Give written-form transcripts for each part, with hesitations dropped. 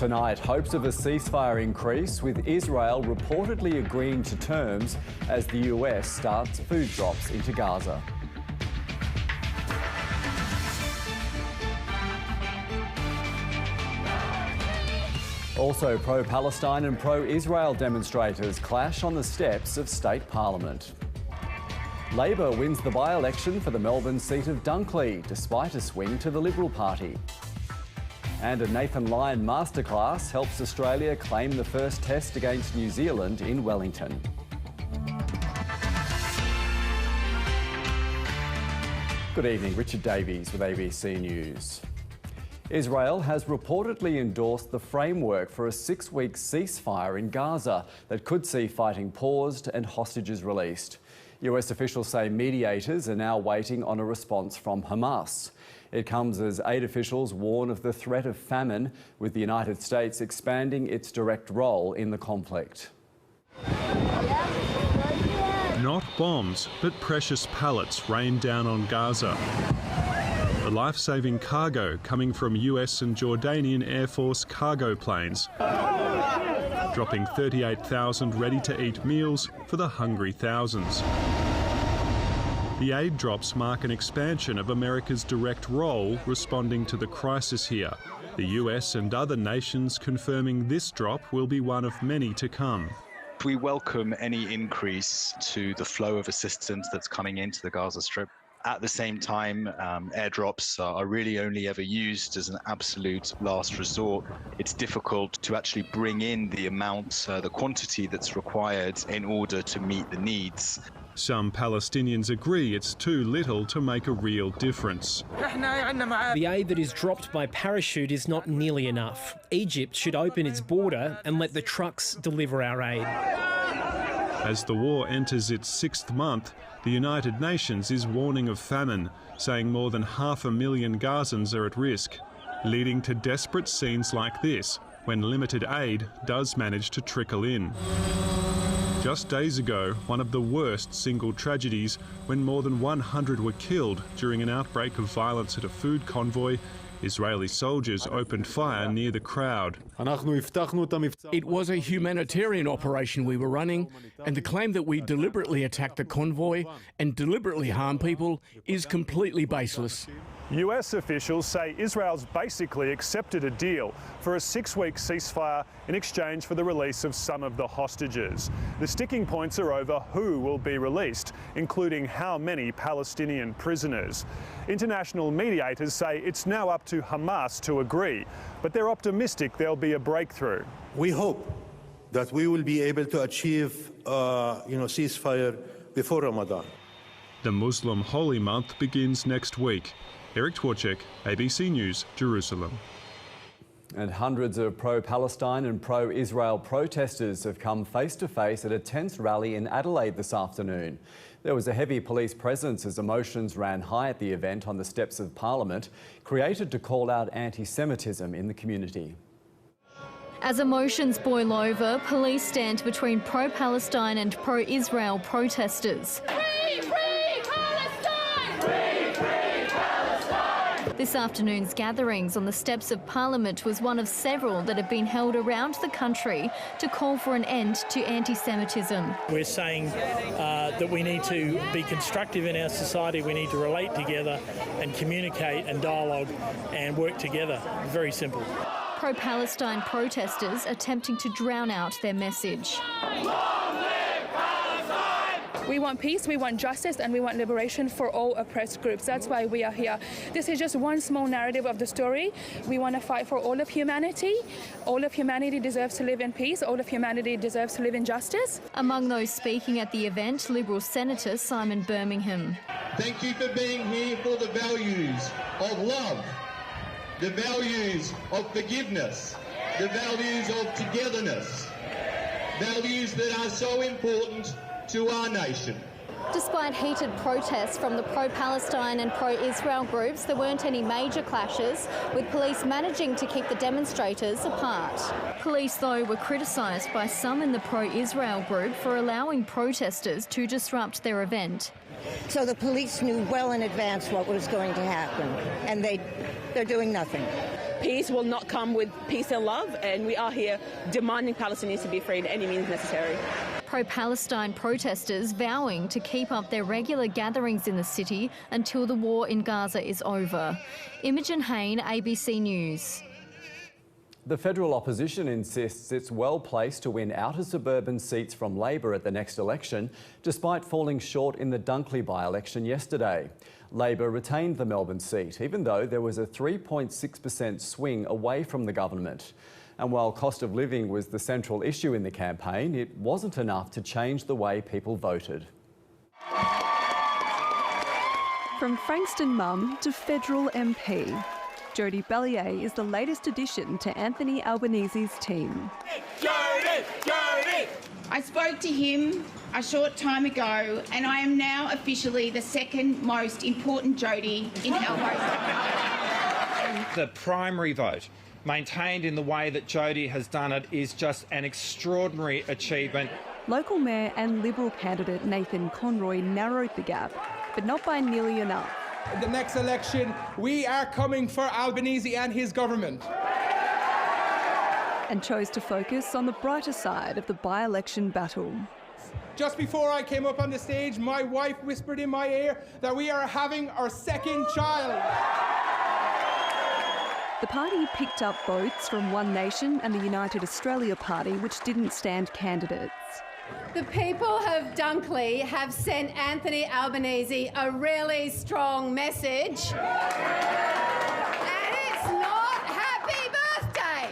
Tonight, hopes of a ceasefire increase, with Israel reportedly agreeing to terms as the US starts food drops into Gaza. Also, pro-Palestine and pro-Israel demonstrators clash on the steps of state parliament. Labor wins the by-election for the Melbourne seat of Dunkley, despite a swing to the Liberal Party. And a Nathan Lyon masterclass helps Australia claim the first test against New Zealand in Wellington. Good evening, Richard Davies with ABC News. Israel has reportedly endorsed the framework for a 6-week ceasefire in Gaza that could see fighting paused and hostages released. US officials say mediators are now waiting on a response from Hamas. It comes as aid officials warn of the threat of famine, with the United States expanding its direct role in the conflict. Not bombs, but precious pallets rain down on Gaza. The life-saving cargo coming from US and Jordanian Air Force cargo planes, dropping 38,000 ready-to-eat meals for the hungry thousands. The aid drops mark an expansion of America's direct role responding to the crisis here. The US and other nations confirming this drop will be one of many to come. We welcome any increase to the flow of assistance that's coming into the Gaza Strip. At the same time, airdrops are really only ever used as an absolute last resort. It's difficult to actually bring in the amount, the quantity that's required in order to meet the needs. Some Palestinians agree it's too little to make a real difference. The aid that is dropped by parachute is not nearly enough. Egypt should open its border and let the trucks deliver our aid. As the war enters its 6th month, the United Nations is warning of famine, saying more than 500,000 Gazans are at risk, leading to desperate scenes like this when limited aid does manage to trickle in. Just days ago, one of the worst single tragedies when more than 100 were killed during an outbreak of violence at a food convoy. Israeli soldiers opened fire near the crowd. It was a humanitarian operation we were running, and the claim that we deliberately attacked the convoy and deliberately harmed people is completely baseless. US officials say Israel's basically accepted a deal for a 6-week ceasefire in exchange for the release of some of the hostages. The sticking points are over who will be released, including how many Palestinian prisoners. International mediators say it's now up to Hamas to agree, but they're optimistic there'll be a breakthrough. We hope that we will be able to achieve ceasefire before Ramadan. The Muslim holy month begins next week. Eric Twarchek, ABC News, Jerusalem. And hundreds of pro-Palestine and pro-Israel protesters have come face-to-face at a tense rally in Adelaide this afternoon. There was a heavy police presence as emotions ran high at the event on the steps of Parliament, created to call out anti-Semitism in the community. As emotions boil over, police stand between pro-Palestine and pro-Israel protesters. Free, free Palestine! Free, free Palestine! This afternoon's gatherings on the steps of Parliament was one of several that have been held around the country to call for an end to anti-Semitism. We're saying that we need to be constructive in our society, we need to relate together and communicate and dialogue and work together. Very simple. Pro-Palestine protesters attempting to drown out their message. We want peace, we want justice, and we want liberation for all oppressed groups. That's why we are here. This is just one small narrative of the story. We want to fight for all of humanity. All of humanity deserves to live in peace. All of humanity deserves to live in justice. Among those speaking at the event, Liberal Senator Simon Birmingham. Thank you for being here for the values of love, the values of forgiveness, the values of togetherness, values that are so important to our nation. Despite heated protests from the pro-Palestine and pro-Israel groups, there weren't any major clashes, with police managing to keep the demonstrators apart. Police, though, were criticised by some in the pro-Israel group for allowing protesters to disrupt their event. So the police knew well in advance what was going to happen, and they They're doing nothing. Peace will not come with peace and love, and we are here demanding Palestinians to be free at any means necessary. Pro-Palestine protesters vowing to keep up their regular gatherings in the city until the war in Gaza is over. Imogen Hain, ABC News. The federal opposition insists it's well placed to win outer suburban seats from Labor at the next election, despite falling short in the Dunkley by-election yesterday. Labor retained the Melbourne seat, even though there was a 3.6% swing away from the government. And while cost of living was the central issue in the campaign, it wasn't enough to change the way people voted. From Frankston mum to federal MP, Jody Bellier is the latest addition to Anthony Albanese's team. Jody! Jody! I spoke to him a short time ago, and I am now officially the second most important Jody in Alba's. The primary vote, maintained in the way that Jody has done it, is just an extraordinary achievement. Local Mayor and Liberal candidate Nathan Conroy narrowed the gap, but not by nearly enough. In the next election, we are coming for Albanese and his government. And chose to focus on the brighter side of the by-election battle. Just before I came up on the stage, my wife whispered in my ear that we are having our second child. The party picked up votes from One Nation and the United Australia Party, which didn't stand candidates. The people of Dunkley have sent Anthony Albanese a really strong message. And it's not happy birthday!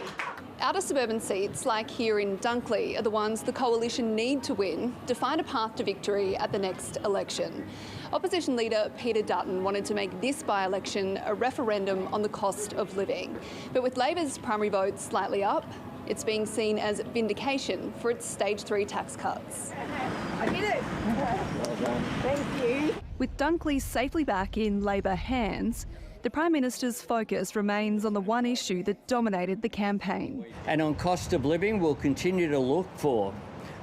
Outer suburban seats, like here in Dunkley, are the ones the coalition need to win to find a path to victory at the next election. Opposition leader Peter Dutton wanted to make this by-election a referendum on the cost of living. But with Labor's primary vote slightly up, it's being seen as vindication for its Stage 3 tax cuts. I did it! Well done. Thank you. With Dunkley safely back in Labor hands, the Prime Minister's focus remains on the one issue that dominated the campaign. And on cost of living, we'll continue to look for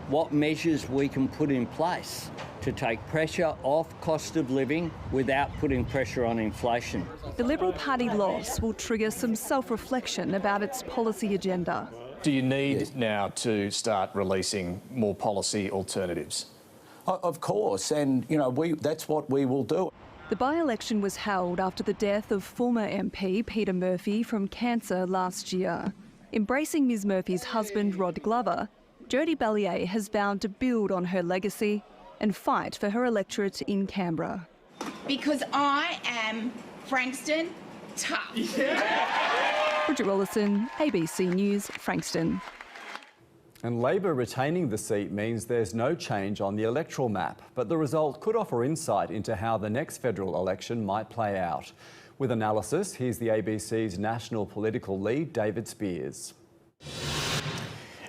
what measures we can put in place to take pressure off cost of living without putting pressure on inflation. The Liberal Party loss will trigger some self-reflection about its policy agenda. Do you need now to start releasing more policy alternatives? Of course, and you know that's what we will do. The by-election was held after the death of former MP Peter Murphy from cancer last year. Embracing Ms Murphy's husband Rod Glover, Jody Bellier has vowed to build on her legacy and fight for her electorate in Canberra. Because I am Frankston tough. Bridget Rollison, ABC News, Frankston. And Labor retaining the seat means there's no change on the electoral map, but the result could offer insight into how the next federal election might play out. With analysis, here's the ABC's national political lead, David Spears.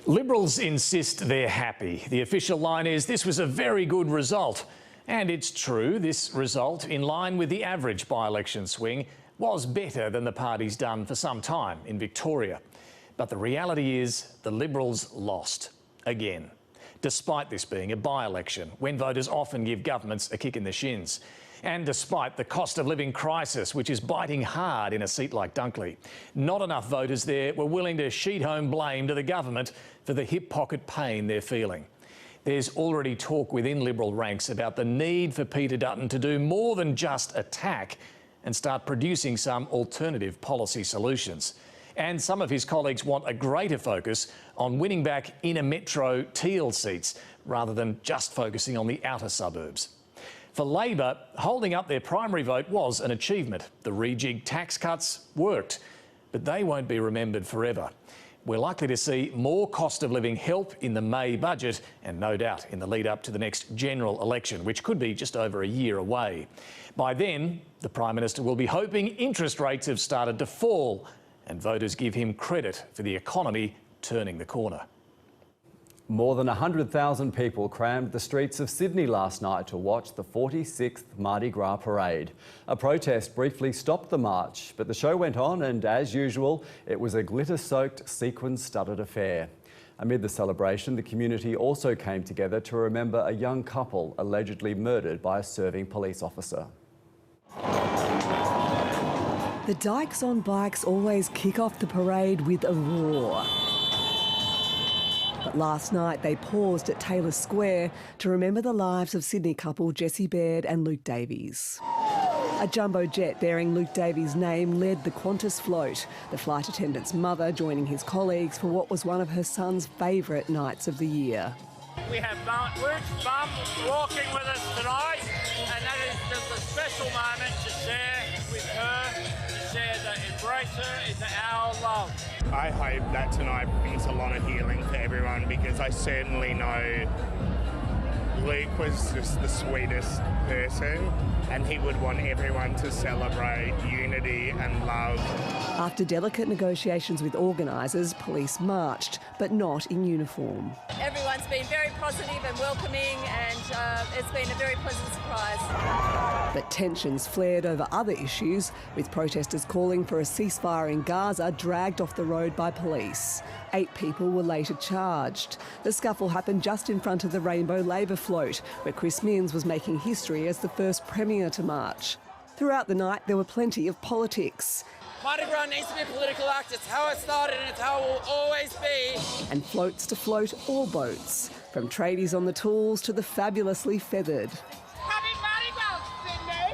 Liberals insist they're happy. The official line is this was a very good result. And it's true, this result, in line with the average by-election swing, was better than the party's done for some time in Victoria. But the reality is the Liberals lost again, despite this being a by-election, when voters often give governments a kick in the shins. And despite the cost of living crisis, which is biting hard in a seat like Dunkley, not enough voters there were willing to sheet home blame to the government for the hip pocket pain they're feeling. There's already talk within Liberal ranks about the need for Peter Dutton to do more than just attack and start producing some alternative policy solutions. And some of his colleagues want a greater focus on winning back inner metro Teal seats rather than just focusing on the outer suburbs. For Labor, holding up their primary vote was an achievement. The rejigged tax cuts worked, but they won't be remembered forever. We're likely to see more cost of living help in the May budget and no doubt in the lead up to the next general election, which could be just over a year away. By then, the Prime Minister will be hoping interest rates have started to fall and voters give him credit for the economy turning the corner. More than 100,000 people crammed the streets of Sydney last night to watch the 46th Mardi Gras parade. A protest briefly stopped the march, but the show went on and, as usual, it was a glitter-soaked, sequin-studded affair. Amid the celebration, the community also came together to remember a young couple allegedly murdered by a serving police officer. The Dykes on Bikes always kick off the parade with a roar. But last night they paused at Taylor Square to remember the lives of Sydney couple Jessie Baird and Luke Davies. A jumbo jet bearing Luke Davies' name led the Qantas float, the flight attendant's mother joining his colleagues for what was one of her son's favourite nights of the year. We have Luke's mum walking with us tonight, and that is just a special moment to share with her, to share that embrace her into our love. I hope that tonight brings a lot of healing for everyone, because I certainly know Luke was just the sweetest person, and he would want everyone to celebrate unity and love. After delicate negotiations with organisers, police marched, but not in uniform. Everyone's been very positive and welcoming, and it's been a very pleasant surprise. But tensions flared over other issues, with protesters calling for a ceasefire in Gaza dragged off the road by police. 8 people were later charged. The scuffle happened just in front of the Rainbow Labour float, where Chris Minns was making history as the first Premier to march. Throughout the night, there were plenty of politics. Mardi Gras needs to be a political act. It's how it started and it's how it will always be. And floats to float all boats, from tradies on the tools to the fabulously feathered. Happy Mardi Gras, Sydney!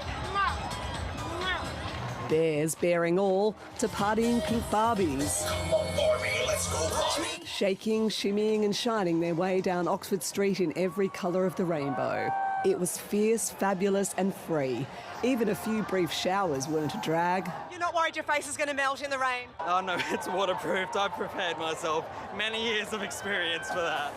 Bears bearing all to partying pink Barbies. Come on, Barbie, let's go Barbie! Shaking, shimmying and shining their way down Oxford Street in every colour of the rainbow. It was fierce, fabulous and free. Even a few brief showers weren't a drag. You're not worried your face is going to melt in the rain? Oh no, it's waterproofed. I've prepared myself. Many years of experience for that.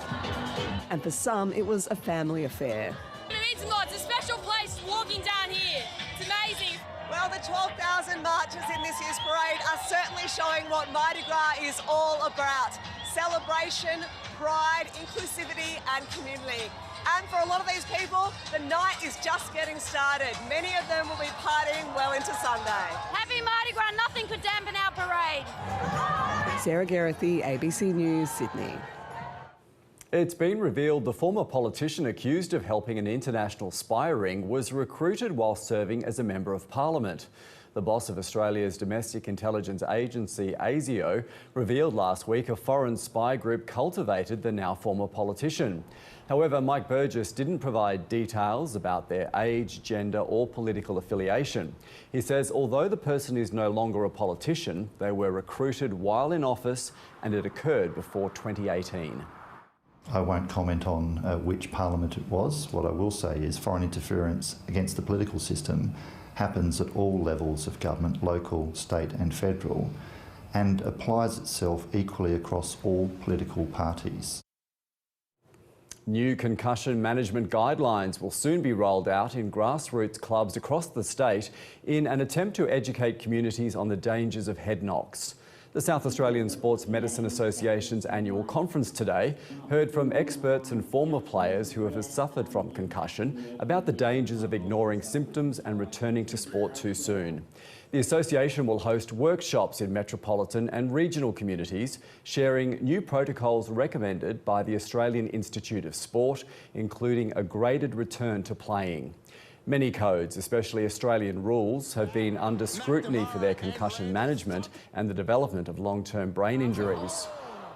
And for some, it was a family affair. It means a lot. It's a special place walking down here. It's amazing. Well, the 12,000 marches in this year's parade are certainly showing what Mardi Gras is all about. Celebration, pride, inclusivity and community. And for a lot of these people, the night is just getting started. Many of them will be partying well into Sunday. Happy Mardi Gras. Nothing could dampen our parade. Sarah Gerrithy, ABC News, Sydney. It's been revealed the former politician accused of helping an international spy ring was recruited while serving as a Member of Parliament. The boss of Australia's domestic intelligence agency, ASIO, revealed last week a foreign spy group cultivated the now former politician. However, Mike Burgess didn't provide details about their age, gender or political affiliation. He says although the person is no longer a politician, they were recruited while in office and it occurred before 2018. I won't comment on which parliament it was. What I will say is foreign interference against the political system happens at all levels of government, local, state and federal, and applies itself equally across all political parties. New concussion management guidelines will soon be rolled out in grassroots clubs across the state in an attempt to educate communities on the dangers of head knocks. The South Australian Sports Medicine Association's annual conference today heard from experts and former players who have suffered from concussion about the dangers of ignoring symptoms and returning to sport too soon. The association will host workshops in metropolitan and regional communities, sharing new protocols recommended by the Australian Institute of Sport, including a graded return to playing. Many codes, especially Australian rules, have been under scrutiny for their concussion management and the development of long-term brain injuries.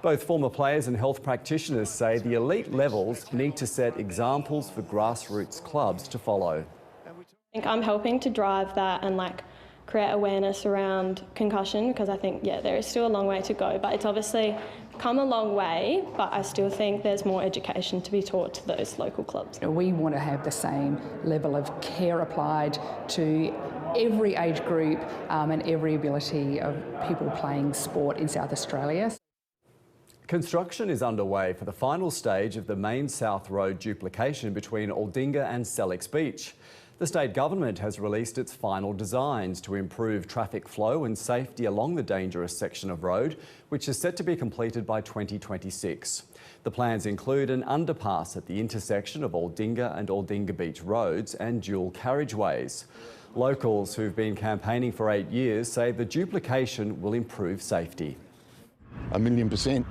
Both former players and health practitioners say the elite levels need to set examples for grassroots clubs to follow. I think I'm helping to drive that and create awareness around concussion, because I think, there is still a long way to go, but it's obviously come a long way, but I still think there's more education to be taught to those local clubs. We want to have the same level of care applied to every age group and every ability of people playing sport in South Australia. Construction is underway for the final stage of the main South Road duplication between Aldinga and Sellex Beach. The state government has released its final designs to improve traffic flow and safety along the dangerous section of road, which is set to be completed by 2026. The plans include an underpass at the intersection of Aldinga and Aldinga Beach roads and dual carriageways. Locals who've been campaigning for 8 years say the duplication will improve safety. 1,000,000%.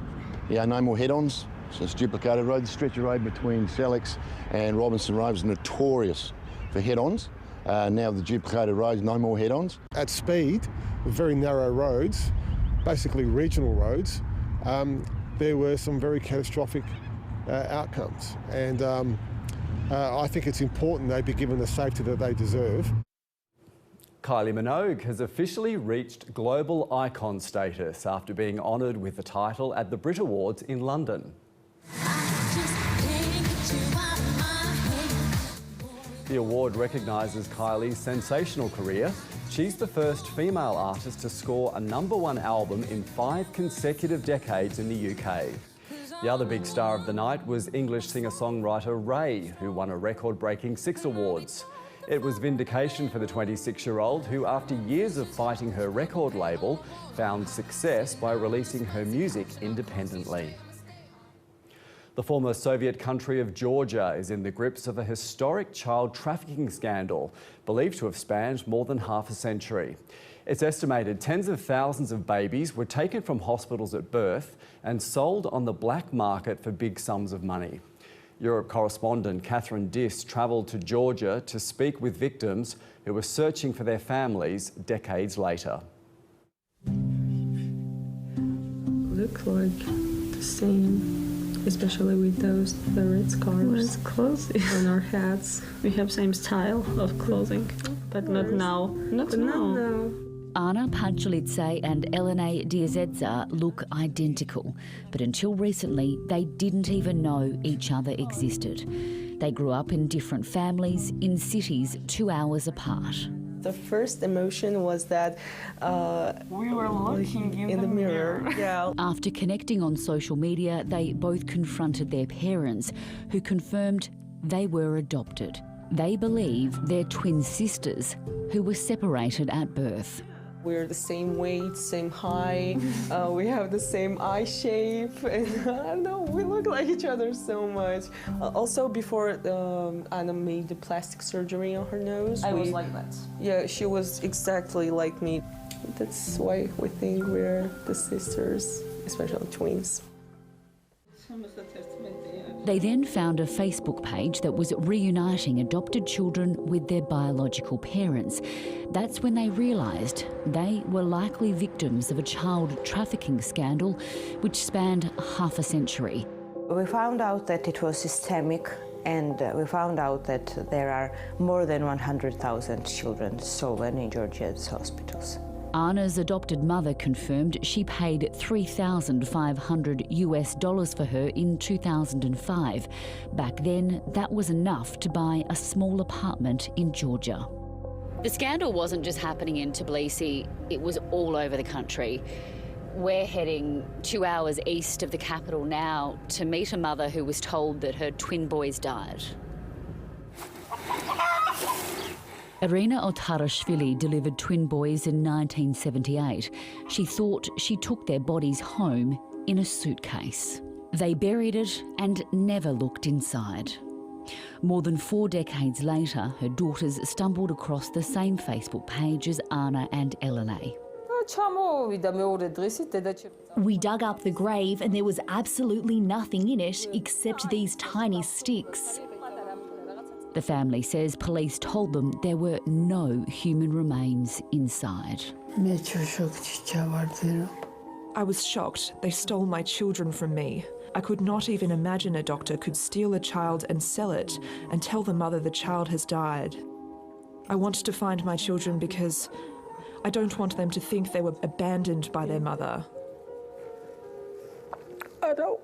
Yeah, no more head-ons. So it's duplicated road. The stretch of road between Sellex and Robinson Road is notorious for head-ons. Now the duplicated roads, no more head-ons. At speed, with very narrow roads, basically regional roads, there were some very catastrophic outcomes. And I think it's important they be given the safety that they deserve. Kylie Minogue has officially reached global icon status after being honoured with the title at the Brit Awards in London. The award recognises Kylie's sensational career. She's the first female artist to score a #1 album in 5 consecutive decades in the UK. The other big star of the night was English singer-songwriter Ray, who won a record-breaking 6 awards. It was vindication for the 26-year-old who, after years of fighting her record label, found success by releasing her music independently. The former Soviet country of Georgia is in the grips of a historic child trafficking scandal, believed to have spanned more than half a century. It's estimated tens of thousands of babies were taken from hospitals at birth and sold on the black market for big sums of money. Europe correspondent Catherine Diss travelled to Georgia to speak with victims who were searching for their families decades later. Look like the same, especially with those the red scarves on our hats. We have same style of clothing, but not now. Not now. Anna Panchelidze and Elena Diazedza look identical, but until recently they didn't even know each other existed. They grew up in different families in cities 2 hours apart. The first emotion was that we were looking in the mirror. Yeah. After connecting on social media, they both confronted their parents, who confirmed they were adopted. They believe they're twin sisters who were separated at birth. We're the same weight, same height, we have the same eye shape, and I don't know, we look like each other so much. Also, before Anna made the plastic surgery on her nose, I was like that. Yeah, she was exactly like me. That's why we think we're the sisters, especially twins. They then found a Facebook page that was reuniting adopted children with their biological parents. That's when they realised they were likely victims of a child trafficking scandal which spanned half a century. We found out that it was systemic, and we found out that there are more than 100,000 children stolen in Georgia's hospitals. Anna's adopted mother confirmed she paid $3,500 for her in 2005. Back then, that was enough to buy a small apartment in Georgia. The scandal wasn't just happening in Tbilisi, it was all over the country. We're heading 2 hours east of the capital now to meet a mother who was told that her twin boys died. Irina Otarashvili delivered twin boys in 1978. She thought she took their bodies home in a suitcase. They buried it and never looked inside. More than 4 decades later, her daughters stumbled across the same Facebook page as Anna and Elena. We dug up the grave and there was absolutely nothing in it except these tiny sticks. The family says police told them there were no human remains inside. I was shocked. They stole my children from me. I could not even imagine a doctor could steal a child and sell it and tell the mother the child has died. I want to find my children because I don't want them to think they were abandoned by their mother. I don't.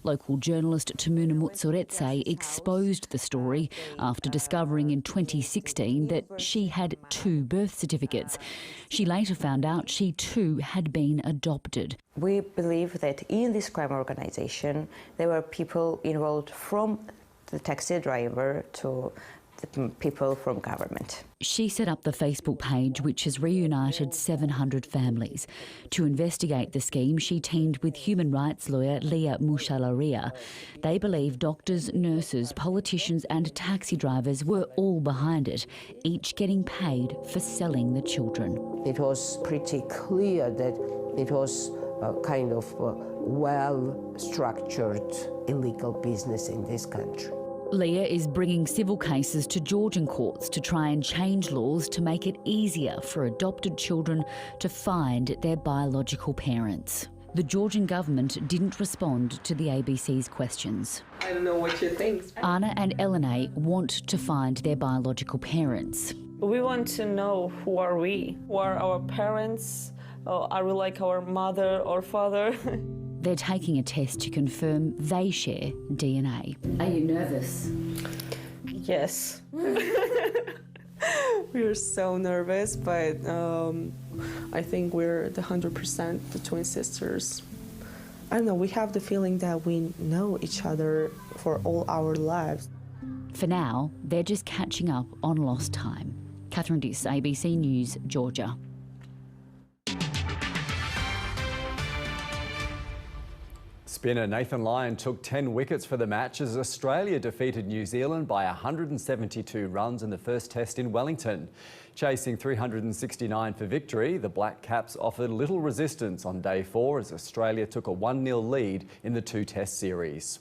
Local journalist Tumuna Mutsuretse exposed the story after discovering in 2016 that she had 2 birth certificates. She later found out she too had been adopted. We believe that in this crime organisation there were people involved from the taxi driver to the people from government. She set up the Facebook page, which has reunited 700 families. To investigate the scheme, she teamed with human rights lawyer Leah Mushalaria. They believe doctors, nurses, politicians and taxi drivers were all behind it, each getting paid for selling the children. It was pretty clear that it was a kind of well-structured illegal business in this country. Leah is bringing civil cases to Georgian courts to try and change laws to make it easier for adopted children to find their biological parents. The Georgian government didn't respond to the ABC's questions. I don't know what you think. Anna and Elena want to find their biological parents. We want to know who are we? Who are our parents? Are we like our mother or father? They're taking a test to confirm they share DNA. Are you nervous? Yes. We're so nervous, but I think we're the 100% the twin sisters. I don't know, we have the feeling that we know each other for all our lives. For now, they're just catching up on lost time. Catherine Diss, ABC News, Georgia. Spinner Nathan Lyon took 10 wickets for the match as Australia defeated New Zealand by 172 runs in the first test in Wellington. Chasing 369 for victory, the Black Caps offered little resistance on day 4 as Australia took a 1-0 lead in the 2-test series.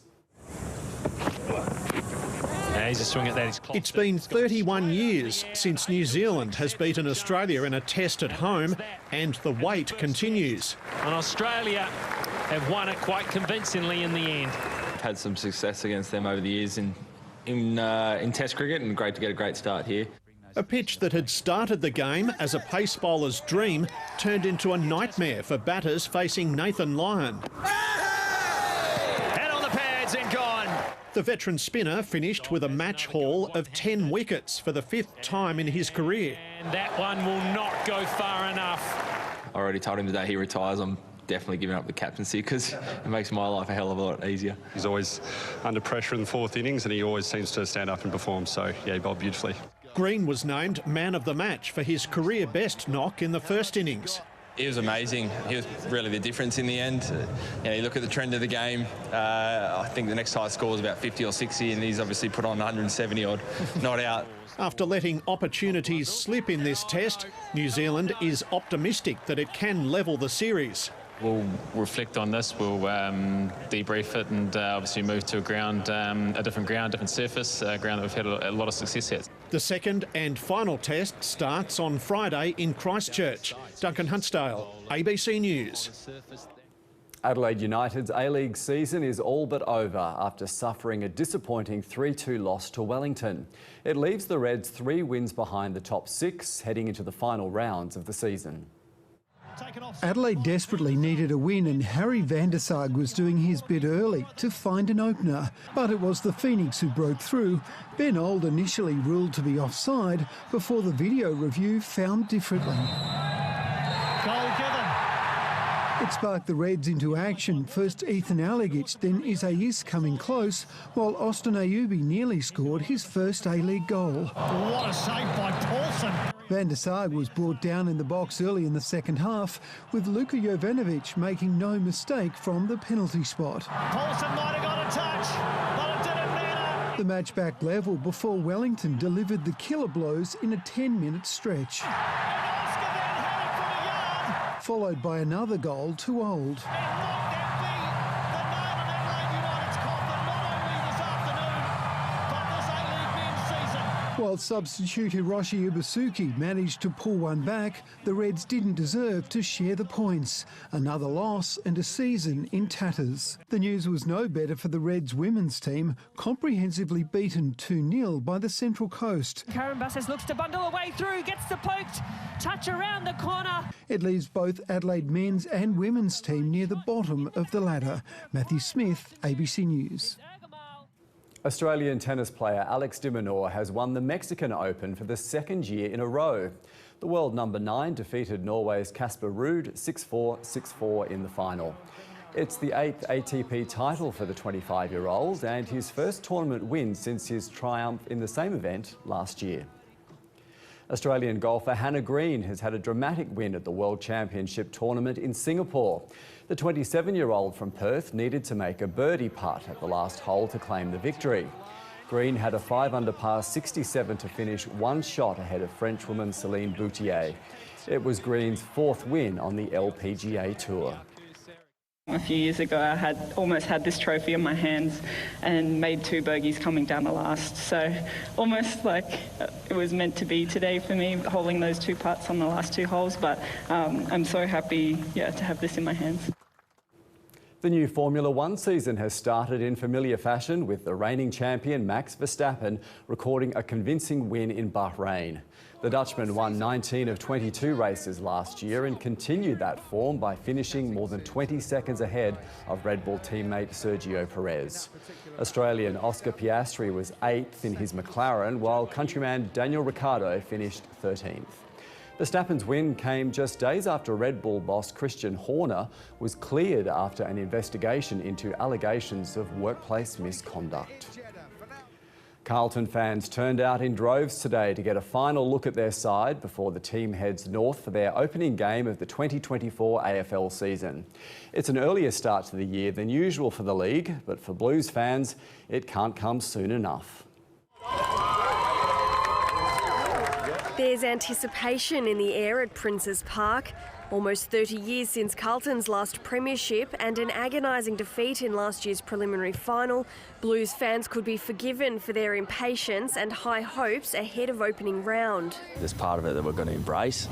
He's a swing at that. It's been 31 years since New Zealand has beaten Australia in a test at home, and the wait continues. And Australia have won it quite convincingly in the end. Had some success against them over the years in Test cricket, and great to get a great start here. A pitch that had started the game as a pace bowler's dream turned into a nightmare for batters facing Nathan Lyon. Head on the pads and gone. The veteran spinner finished with a match haul of 10 wickets for the 5th time in his career. And that one will not go far enough. I already told him today he retires. I'm definitely giving up the captaincy because it makes my life a hell of a lot easier. He's always under pressure in the 4th innings and he always seems to stand up and perform, so yeah, he bowled beautifully. Green was named man of the match for his career best knock in the 1st innings. He was amazing. He was really the difference in the end. You look at the trend of the game. I think the next highest score was about 50 or 60 and he's obviously put on 170 odd, not out. After letting opportunities slip in this test, New Zealand is optimistic that it can level the series. We'll reflect on this, we'll debrief it and obviously move to a different ground, different surface, a ground that we've had a lot of success at. The second and final test starts on Friday in Christchurch. Duncan Huntsdale, ABC News. Adelaide United's A-League season is all but over after suffering a disappointing 3-2 loss to Wellington. It leaves the Reds 3 wins behind the top 6 heading into the final rounds of the season. Adelaide desperately needed a win and Harry van der Saag was doing his bit early to find an opener. But it was the Phoenix who broke through. Ben Old initially ruled to be offside before the video review found differently. Goal given. It sparked the Reds into action. First Ethan Alligic, then Isaias coming close, while Austin Ayubi nearly scored his first A-League goal. What a save by Paulson. Van der Saag was brought down in the box early in the second half, with Luka Jovanovic making no mistake from the penalty spot. Paulson might have got a touch, but it didn't matter. The match back level before Wellington delivered the killer blows in a 10-minute stretch. Followed by another goal to Old. While substitute Hiroshi Ibusuki managed to pull one back, the Reds didn't deserve to share the points. Another loss and a season in tatters. The news was no better for the Reds women's team, comprehensively beaten 2-0 by the Central Coast. Karen Basses looks to bundle away through, gets the poked touch around the corner. It leaves both Adelaide men's and women's team near the bottom of the ladder. Matthew Smith, ABC News. Australian tennis player Alex de Minaur has won the Mexican Open for the 2nd year in a row. The world number 9 defeated Norway's Casper Ruud 6-4, 6-4 in the final. It's the 8th ATP title for the 25-year-old and his first tournament win since his triumph in the same event last year. Australian golfer Hannah Green has had a dramatic win at the World Championship tournament in Singapore. The 27-year-old from Perth needed to make a birdie putt at the last hole to claim the victory. Green had a 5-under par 67 to finish 1 shot ahead of Frenchwoman Céline Boutier. It was Green's 4th win on the LPGA Tour. A few years ago, I almost had this trophy in my hands and made 2 bogeys coming down the last. So almost like it was meant to be today for me, holding those 2 putts on the last 2 holes. But I'm so happy, to have this in my hands. The new Formula One season has started in familiar fashion, with the reigning champion Max Verstappen recording a convincing win in Bahrain. The Dutchman won 19 of 22 races last year and continued that form by finishing more than 20 seconds ahead of Red Bull teammate Sergio Perez. Australian Oscar Piastri was 8th in his McLaren, while countryman Daniel Ricciardo finished 13th. Verstappen's win came just days after Red Bull boss Christian Horner was cleared after an investigation into allegations of workplace misconduct. Carlton fans turned out in droves today to get a final look at their side before the team heads north for their opening game of the 2024 AFL season. It's an earlier start to the year than usual for the league, but for Blues fans, it can't come soon enough. There's anticipation in the air at Princes Park. Almost 30 years since Carlton's last premiership and an agonising defeat in last year's preliminary final, Blues fans could be forgiven for their impatience and high hopes ahead of opening round. There's part of it that we're going to embrace.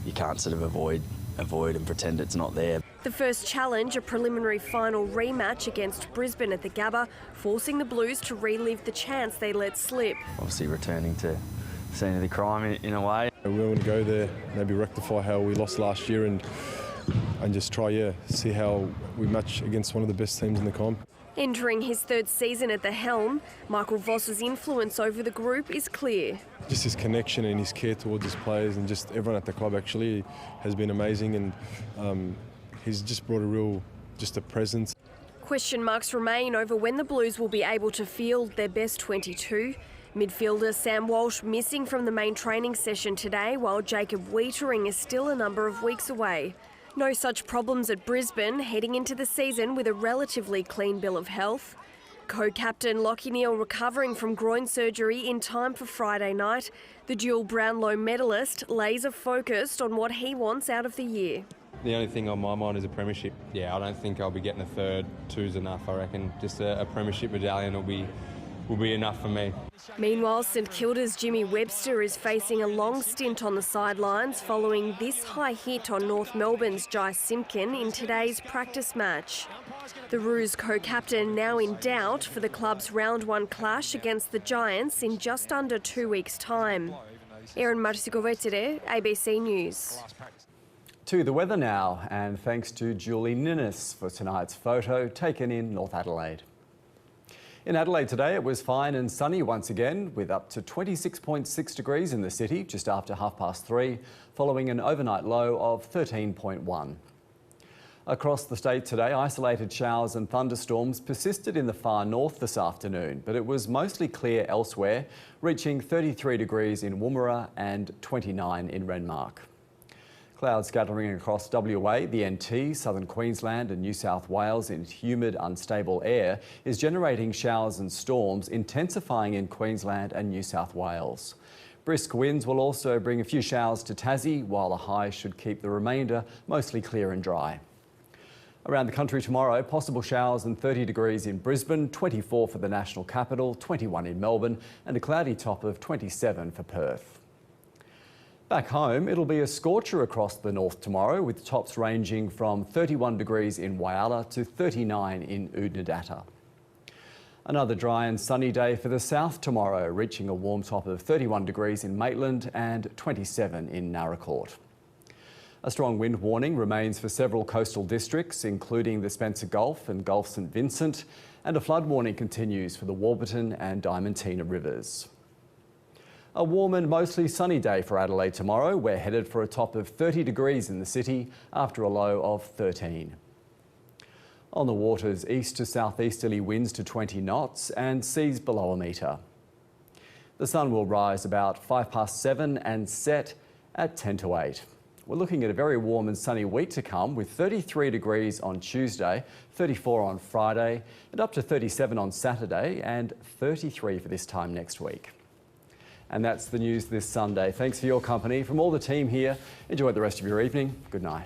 You can't sort of avoid and pretend it's not there. The first challenge, a preliminary final rematch against Brisbane at the Gabba, forcing the Blues to relive the chance they let slip. Obviously returning to scene of the crime in a way. We want to go there, maybe rectify how we lost last year and just try, see how we match against one of the best teams in the comp. Entering his 3rd season at the helm, Michael Voss's influence over the group is clear. Just his connection and his care towards his players and just everyone at the club actually has been amazing, and he's just brought a presence. Question marks remain over when the Blues will be able to field their best 22. Midfielder Sam Walsh missing from the main training session today, while Jacob Wiedering is still a number of weeks away. No such problems at Brisbane, heading into the season with a relatively clean bill of health. Co-captain Lachie Neale recovering from groin surgery in time for Friday night. The dual Brownlow medalist laser focused on what he wants out of the year. The only thing on my mind is a premiership. I don't think I'll be getting a 3rd. 2's enough, I reckon. Just a premiership medallion will be enough for me. Meanwhile, St Kilda's Jimmy Webster is facing a long stint on the sidelines following this high hit on North Melbourne's Jai Simpkin in today's practice match. The Roos co-captain now in doubt for the club's round 1 clash against the Giants in just under 2 weeks' time. Erin Marsikovetsere, ABC News. To the weather now, and thanks to Julie Ninnis for tonight's photo taken in North Adelaide. In Adelaide today, it was fine and sunny once again, with up to 26.6 degrees in the city just after 3:30, following an overnight low of 13.1. Across the state today, isolated showers and thunderstorms persisted in the far north this afternoon, but it was mostly clear elsewhere, reaching 33 degrees in Woomera and 29 in Renmark. Clouds scattering across WA, the NT, southern Queensland and New South Wales in humid, unstable air is generating showers and storms, intensifying in Queensland and New South Wales. Brisk winds will also bring a few showers to Tassie, while the high should keep the remainder mostly clear and dry. Around the country tomorrow, possible showers and 30 degrees in Brisbane, 24 for the national capital, 21 in Melbourne and a cloudy top of 27 for Perth. Back home, it'll be a scorcher across the north tomorrow, with tops ranging from 31 degrees in Whyalla to 39 in Oodnadatta. Another dry and sunny day for the south tomorrow, reaching a warm top of 31 degrees in Maitland and 27 in Naracoorte. A strong wind warning remains for several coastal districts, including the Spencer Gulf and Gulf St Vincent, and a flood warning continues for the Warburton and Diamantina rivers. A warm and mostly sunny day for Adelaide tomorrow. We're headed for a top of 30 degrees in the city after a low of 13. On the waters, east to southeasterly winds to 20 knots and seas below a metre. The sun will rise about 7:05 and set at 7:50. We're looking at a very warm and sunny week to come, with 33 degrees on Tuesday, 34 on Friday and up to 37 on Saturday and 33 for this time next week. And that's the news this Sunday. Thanks for your company. From all the team here, enjoy the rest of your evening. Good night.